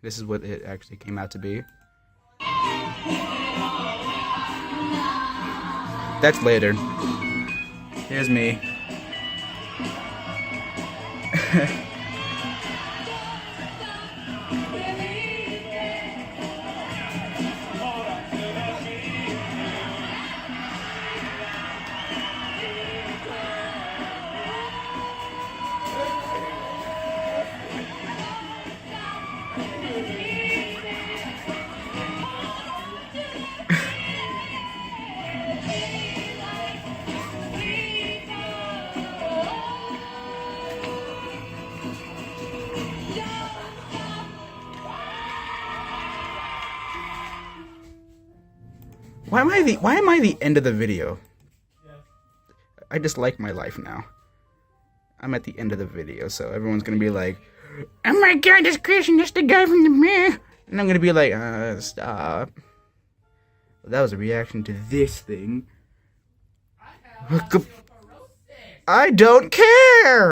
This is what it actually came out to be. That's later. Here's me. Why am I the end of the video? I just like my life now. I'm at the end of the video, so everyone's gonna be like, "Oh my god, this Christian, that's the guy from the mirror," and I'm gonna be like, stop. Well, that was a reaction to this thing. I don't care.